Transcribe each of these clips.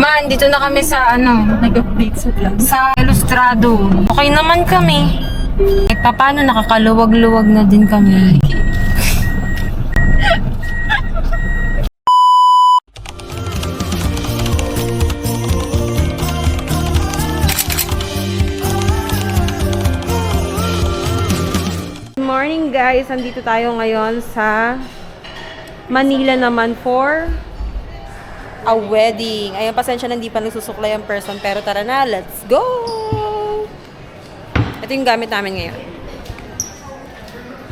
Man, dito na kami sa Nag-update sa vlog. sa Ilustrado. Okay naman kami. Eh, paano nakakaluwag-luwag na din kami. Good morning guys, andito tayo ngayon sa Manila naman for a wedding. Ayun, pasensya na hindi pa nagsusuklay ang person, pero tara na, let's go! Ito yung gamit namin ngayon.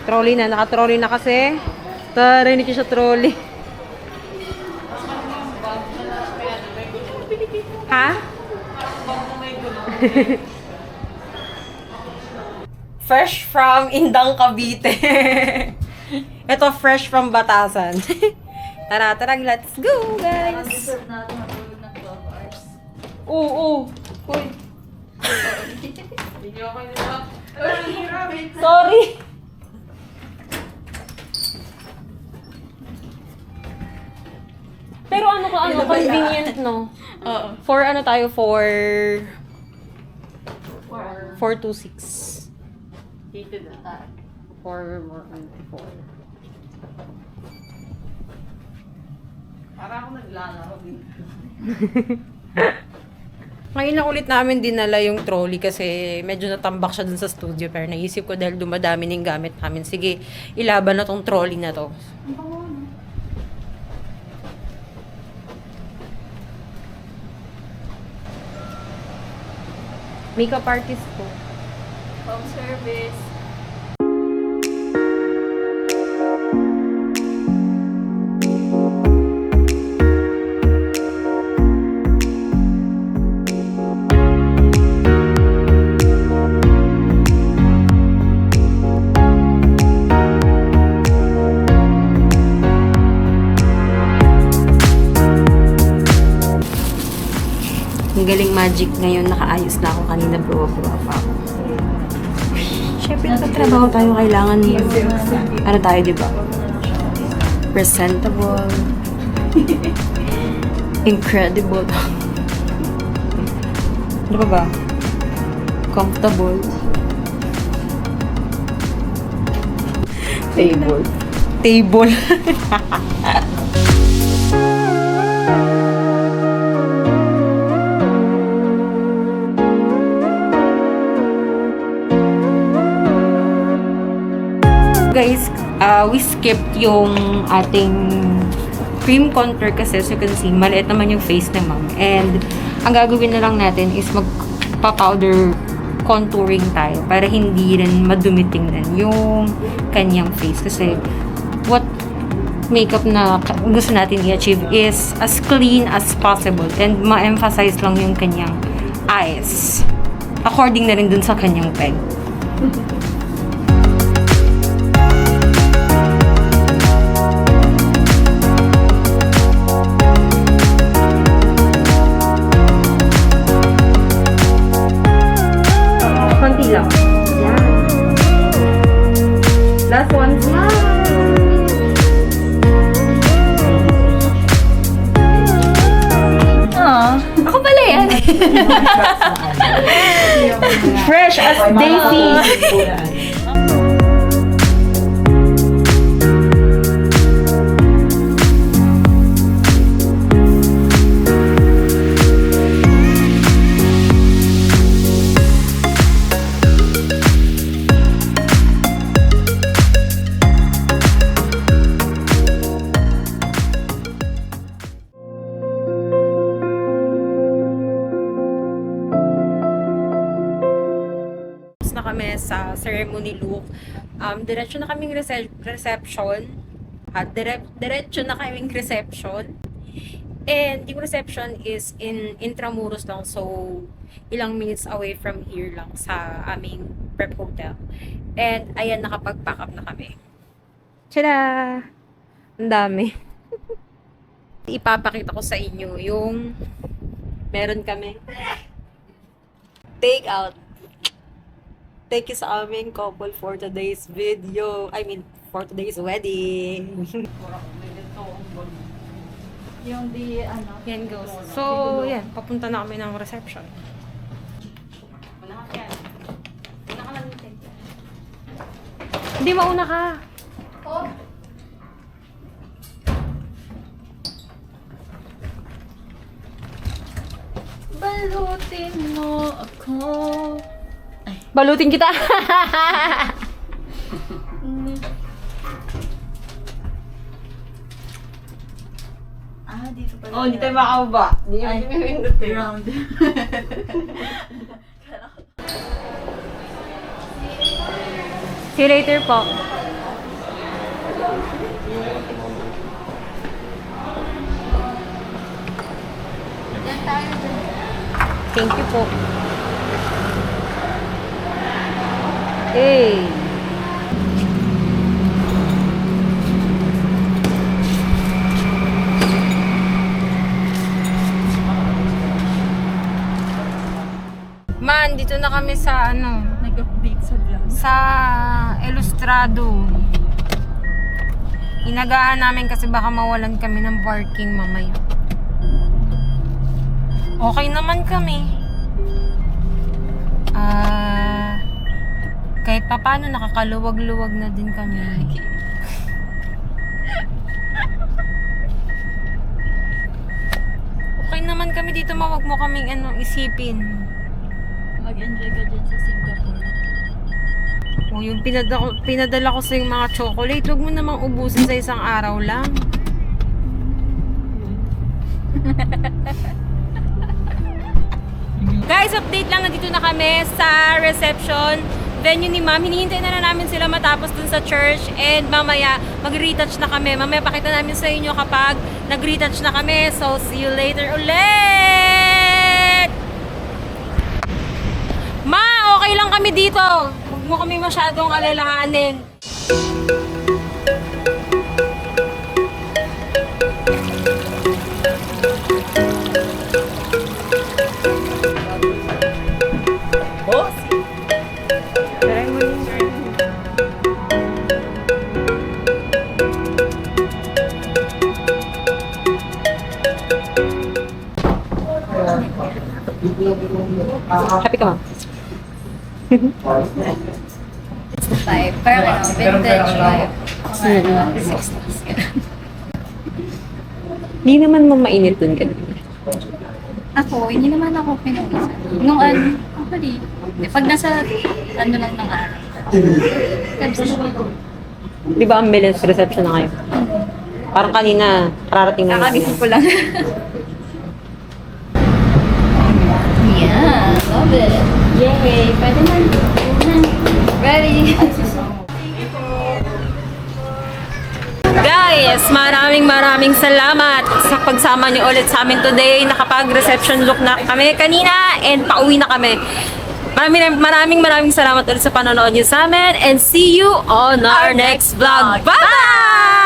Trolley na, naka-trolley na kasi. Tara, hindi ko siya trolley. Ha? Fresh from Indang, Cavite. Ito, fresh from Batasan. Tara, let's go, guys! Deserve natin matulog ng 12 hours. Oo. Uy. Hindi ako nila. Sorry. Pero convenient, no? Oo. For tayo, for 426. Hated na. 4. Para ako naglalaro dito. Ngayon na ulit namin dinala yung trolley kasi medyo natambak siya dun sa studio. Pero naisip ko dahil dumadami ng gamit namin, sige, ilaban na tong trolley na to. Makeup artist ko. Home service. Ang galing magic ngayon, nakaayos na ako kanina, bro pa ako. Siyempre, nagtatrabaho tayo, kailangan tayo, di ba? Presentable. Incredible. Ano pa ba? Comfortable. Table. Guys, we skipped yung ating cream contour kasi as you can see, maliit naman yung face ni ma'am. And ang gagawin na lang natin is magpa-powder contouring tayo para hindi rin madumiting rin yung kanyang face. Kasi what makeup na gusto natin i-achieve is as clean as possible and ma-emphasize lang yung kanyang eyes. According na rin dun sa kanyang peg. Konti lang. Yan. Last one. Ako pala yan. Fresh as daisy. Na kami sa ceremony look. Diretso na kaming reception. Diretso na kaming reception. And yung reception is in Intramuros lang. So, ilang minutes away from here lang sa aming prep hotel. And, ayan, nakapag-pack up na kami. Tada! Ang dami. Ipapakita ko sa inyo yung meron kami take out. Thank you sa aming couple for today's video. I mean, for today's wedding. Yung di, ano. Yan goes. So, yan. Papunta na kami ng reception. Una ka yan. Una ka lang dito. Hindi, mauna ka. Oh. Balutin mo ako. Balutin kita. Dito pala. Oh, hindi tayo makakaba. Hindi Ay, kami pipindot eh. round. See you later po. Thank you po. Hey. Man, dito na kami sa ano, Nag-update sa vlog. sa Ilustrado. Inagahan namin kasi baka mawalan kami ng parking mamaya. Okay naman kami. Kahit pa paano nakakaluwag-luwag na din kami. Okay naman kami dito, mawag mo kaming isipin. Mag-enjoy ka dyan sa Singapore. O yung pinadala ko sa yung mga chocolate, huwag mo namang ubusin sa isang araw lang. Guys, update lang, nandito na kami sa reception venue ni ma'am. Hinihintay na namin sila matapos dun sa church and mamaya mag-retouch na kami. Mamaya pakita namin sa inyo kapag nag-retouch na kami. So, see you later ulit! Ma, okay lang kami dito. Huwag mo kami masyadong alalahanin. Oh? Try mo yun. Happy ka, ma'am? Type. Parang ano, vintage vibe. Mga ano, 60s. Hindi naman mainit dun ka. Ako, hindi naman ako pinuwisan. Nung ano, actually, pag nasa, ano lang ng araw. Di ba ang bilis reception na kayo? Parang kanina, kararating na Kakagising ko lang. Yeah, love it. Yay! Pwede na. Ready. Guys, maraming salamat sa pagsama niyo ulit sa amin today. Nakapag-reception look na kami kanina and pauwi na kami. Maraming salamat ulit sa panonood niyo sa amin and see you on our next vlog. Bye!